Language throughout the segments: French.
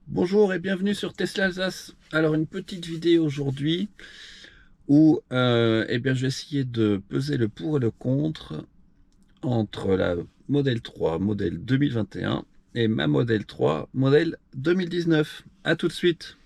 Bonjour et bienvenue sur Tesla Alsace. Alors une petite vidéo aujourd'hui où je vais essayer de peser le pour et le contre entre la Model 3 modèle 2021 et ma Model 3 modèle 2019. A tout de suite.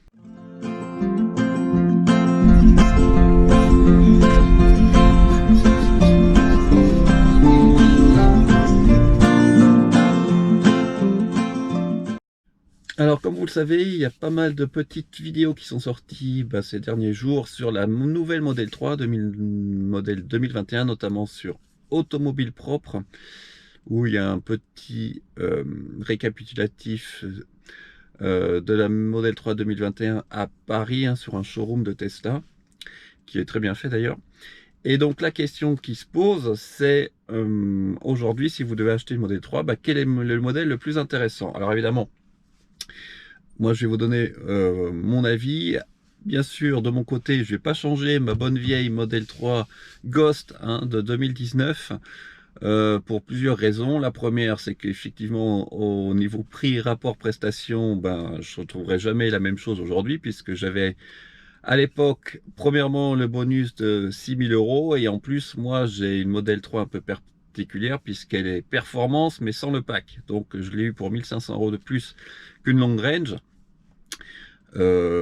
Alors comme vous le savez, il y a pas mal de petites vidéos qui sont sorties ces derniers jours sur la nouvelle Model 3 modèle 2021, notamment sur Automobile Propre, où il y a un petit récapitulatif de la Model 3 2021 à Paris, hein, sur un showroom de Tesla, qui est très bien fait d'ailleurs. Et donc la question qui se pose, c'est aujourd'hui, si vous devez acheter une Model 3, quel est le modèle le plus intéressant? Alors évidemment, moi je vais vous donner mon avis. Bien sûr, de mon côté, je vais pas changer ma bonne vieille Model 3 Ghost, hein, de 2019. Pour plusieurs raisons. La première, c'est qu'effectivement, au niveau prix, rapport, prestation, je ne retrouverai jamais la même chose aujourd'hui, puisque j'avais à l'époque, premièrement, le bonus de 6 000 € et en plus, moi, j'ai une Model 3 un peu particulière, puisqu'elle est performance, mais sans le pack. Donc, je l'ai eu pour 1 500 € de plus qu'une long range,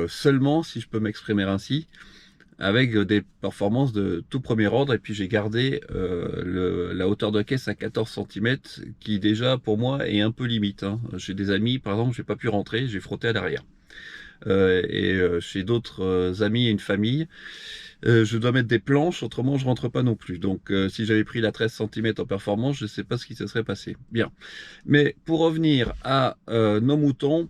seulement, si je peux m'exprimer ainsi, avec des performances de tout premier ordre. Et puis j'ai gardé la hauteur de caisse à 14 cm, qui déjà pour moi est un peu limite, hein. Chez des amis par exemple, j'ai pas pu rentrer, j'ai frotté à l'arrière. Chez d'autres amis et une famille, je dois mettre des planches, autrement je rentre pas non plus. Donc si j'avais pris la 13 cm en performance, je sais pas ce qui se serait passé. Bien, mais pour revenir à nos moutons,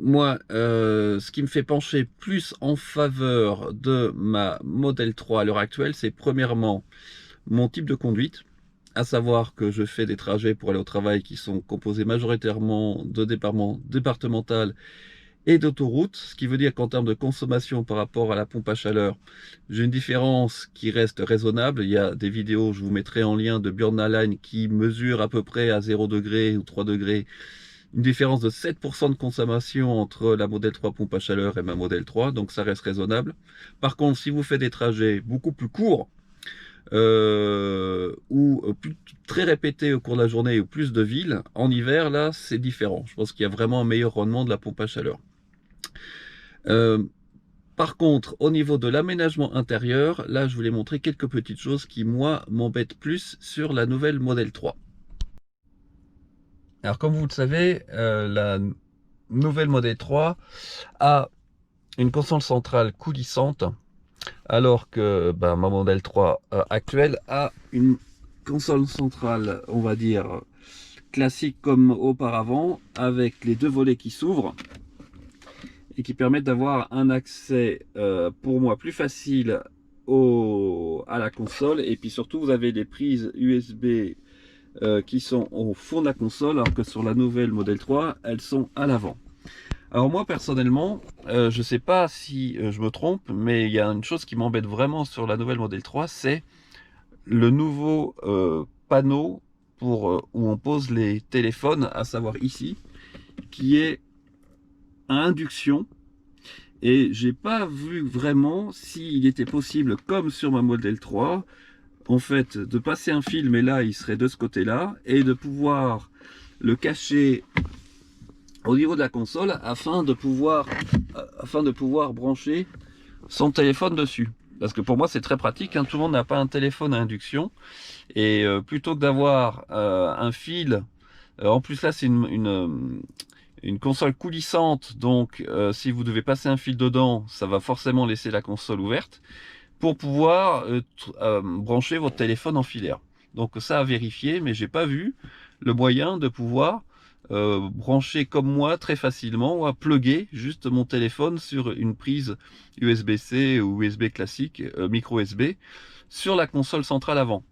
moi, ce qui me fait pencher plus en faveur de ma Model 3 à l'heure actuelle, c'est premièrement mon type de conduite, à savoir que je fais des trajets pour aller au travail qui sont composés majoritairement de départementales et d'autoroutes, ce qui veut dire qu'en termes de consommation par rapport à la pompe à chaleur, j'ai une différence qui reste raisonnable. Il y a des vidéos, je vous mettrai en lien, de Björn Align qui mesure à peu près à 0 degré ou 3 degrés une différence de 7% de consommation entre la Model 3 pompe à chaleur et ma Model 3, donc ça reste raisonnable. Par contre, si vous faites des trajets beaucoup plus courts, très répétés au cours de la journée ou plus de villes, en hiver, là, c'est différent. Je pense qu'il y a vraiment un meilleur rendement de la pompe à chaleur. Euh, Par contre, au niveau de l'aménagement intérieur, là, je voulais montrer quelques petites choses qui, moi, m'embêtent plus sur la nouvelle Model 3. Alors, comme vous le savez, la nouvelle Model 3 a une console centrale coulissante, alors que ma Model 3 actuelle a une console centrale, on va dire, classique comme auparavant, avec les deux volets qui s'ouvrent et qui permettent d'avoir un accès, pour moi, plus facile à la console. Et puis surtout, vous avez des prises USB qui sont au fond de la console, alors que sur la nouvelle Model 3, elles sont à l'avant. Alors moi personnellement, je sais pas si je me trompe, mais il y a une chose qui m'embête vraiment sur la nouvelle Model 3, c'est le nouveau panneau où on pose les téléphones, à savoir ici, qui est à induction. Et j'ai pas vu vraiment s'il était possible, comme sur ma Model 3, en fait, de passer un fil, mais là il serait de ce côté-là, et de pouvoir le cacher au niveau de la console afin de pouvoir brancher son téléphone dessus. Parce que pour moi c'est très pratique, hein. Tout le monde n'a pas un téléphone à induction, et plutôt que d'avoir un fil, en plus là c'est une console coulissante, donc si vous devez passer un fil dedans, ça va forcément laisser la console ouverte pour pouvoir brancher votre téléphone en filaire. Donc ça à vérifier, mais j'ai pas vu le moyen de pouvoir brancher comme moi très facilement, ou à plugger juste mon téléphone sur une prise USB-C ou USB classique, micro USB, sur la console centrale avant.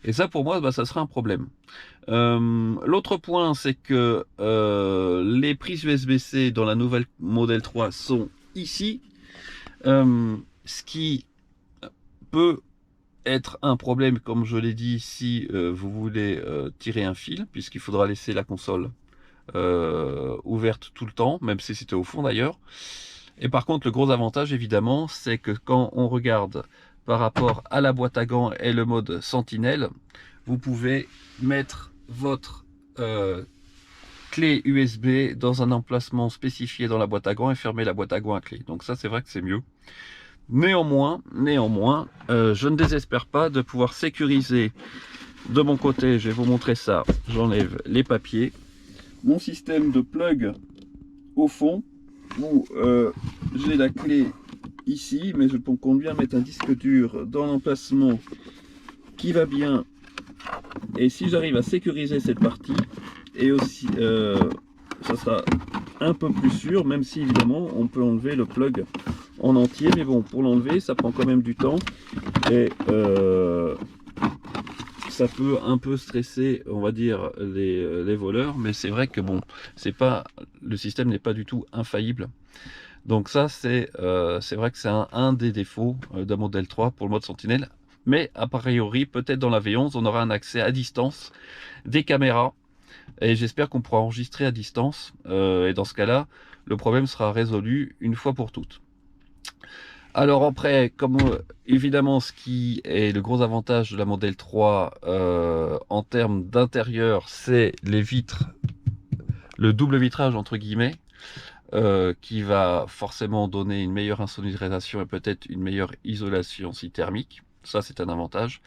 Et ça pour moi, ça sera un problème. L'autre point, c'est que les prises USB-C dans la nouvelle Model 3 sont ici, ce qui peut être un problème, comme je l'ai dit, si vous voulez tirer un fil, puisqu'il faudra laisser la console ouverte tout le temps, même si c'était au fond d'ailleurs. Et par contre, le gros avantage évidemment, c'est que quand on regarde par rapport à la boîte à gants et le mode sentinelle, vous pouvez mettre votre clé USB dans un emplacement spécifié dans la boîte à gants et fermer la boîte à gants à clé. Donc ça, c'est vrai que c'est mieux. Néanmoins, je ne désespère pas de pouvoir sécuriser de mon côté. Je vais vous montrer ça. J'enlève les papiers. Mon système de plug au fond, où j'ai la clé ici, mais je compte bien mettre un disque dur dans l'emplacement qui va bien. Et si j'arrive à sécuriser cette partie, et aussi ça sera un peu plus sûr, même si évidemment on peut enlever le plug en entier, mais bon, pour l'enlever ça prend quand même du temps et ça peut un peu stresser, on va dire, les voleurs, mais c'est vrai que bon, c'est pas, le système n'est pas du tout infaillible. Donc ça, c'est vrai que c'est un des défauts d'un modèle 3 pour le mode Sentinelle. Mais a priori, peut-être dans la V11, on aura un accès à distance des caméras. Et j'espère qu'on pourra enregistrer à distance. Et dans ce cas-là, le problème sera résolu une fois pour toutes. Alors après, comme évidemment, ce qui est le gros avantage de la modèle 3 en termes d'intérieur, c'est les vitres, le double vitrage entre guillemets. Qui va forcément donner une meilleure insonorisation et peut-être une meilleure isolation aussi thermique. Ça, c'est un avantage.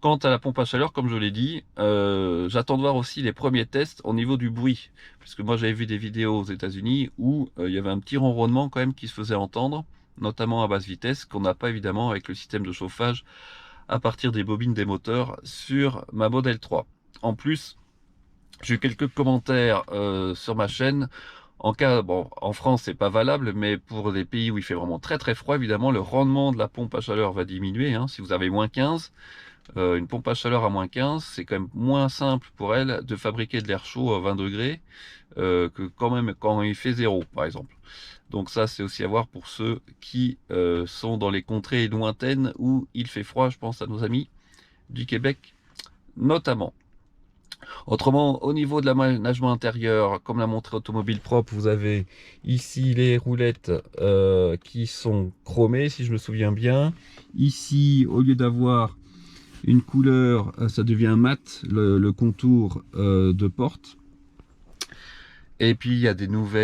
Quant à la pompe à chaleur, comme je l'ai dit, j'attends de voir aussi les premiers tests au niveau du bruit. Puisque moi, j'avais vu des vidéos aux États-Unis où il y avait un petit ronronnement quand même qui se faisait entendre, notamment à basse vitesse, qu'on n'a pas évidemment avec le système de chauffage à partir des bobines des moteurs sur ma Model 3. En plus, j'ai eu quelques commentaires sur ma chaîne. Bon, en France, c'est pas valable, mais pour des pays où il fait vraiment très très froid, évidemment, le rendement de la pompe à chaleur va diminuer. Hein. Si vous avez moins 15, une pompe à chaleur à moins 15, c'est quand même moins simple pour elle de fabriquer de l'air chaud à 20 degrés que quand même quand il fait 0, par exemple. Donc ça, c'est aussi à voir pour ceux qui sont dans les contrées lointaines où il fait froid. Je pense à nos amis du Québec, notamment. Autrement, au niveau de l'aménagement intérieur, comme la montré automobile propre, vous avez ici les roulettes qui sont chromées, si je me souviens bien. Ici, au lieu d'avoir une couleur, ça devient mat, le contour de porte. Et puis, il y a des nouveaux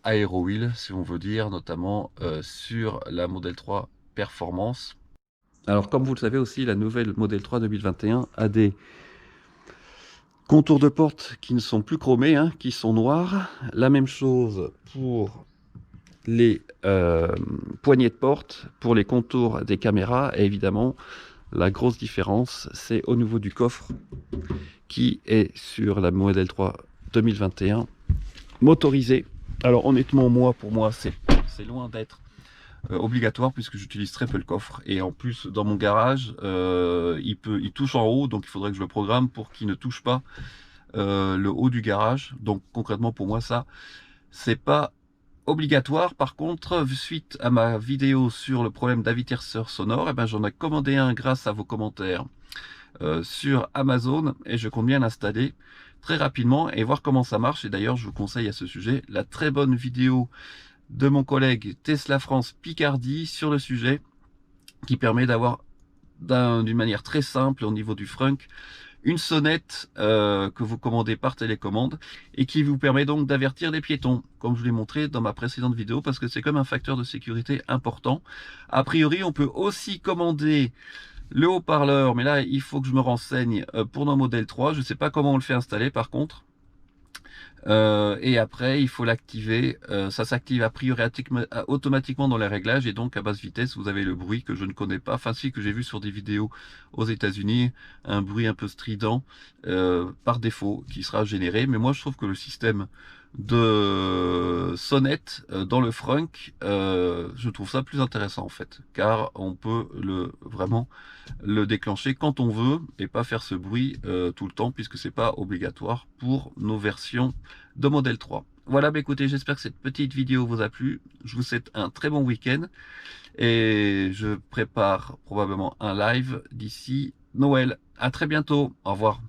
aero wheels, si on veut dire, notamment sur la Model 3 Performance. Alors, comme vous le savez aussi, la nouvelle Model 3 2021 a des contours de porte qui ne sont plus chromés, hein, qui sont noirs. La même chose pour les poignées de porte, pour les contours des caméras. Et évidemment, la grosse différence, c'est au niveau du coffre qui est sur la Model 3 2021 motorisé. Alors honnêtement, pour moi, c'est loin d'être obligatoire puisque j'utilise très peu le coffre et en plus dans mon garage il touche en haut, donc il faudrait que je le programme pour qu'il ne touche pas le haut du garage. Donc concrètement pour moi ça c'est pas obligatoire. Par contre, suite à ma vidéo sur le problème d'avertisseur sonore, et ben j'en ai commandé un grâce à vos commentaires sur Amazon et je compte bien l'installer très rapidement et voir comment ça marche. Et d'ailleurs je vous conseille à ce sujet la très bonne vidéo de mon collègue Tesla France Picardie sur le sujet, qui permet d'avoir d'une manière très simple au niveau du frunk une sonnette que vous commandez par télécommande et qui vous permet donc d'avertir les piétons, comme je vous l'ai montré dans ma précédente vidéo, parce que c'est comme un facteur de sécurité important. A priori, on peut aussi commander le haut-parleur, mais là, il faut que je me renseigne pour nos modèles 3. Je ne sais pas comment on le fait installer par contre. Et après il faut l'activer, ça s'active a priori automatiquement dans les réglages et donc à basse vitesse vous avez le bruit que je ne connais pas, enfin si, que j'ai vu sur des vidéos aux États-Unis, un bruit un peu strident par défaut qui sera généré. Mais moi je trouve que le système de sonnette dans le frunk, je trouve ça plus intéressant en fait, car on peut vraiment le déclencher quand on veut et pas faire ce bruit tout le temps, puisque c'est pas obligatoire pour nos versions de Model 3. Voilà, bah écoutez, j'espère que cette petite vidéo vous a plu. Je vous souhaite un très bon week-end et je prépare probablement un live d'ici Noël. À très bientôt, au revoir.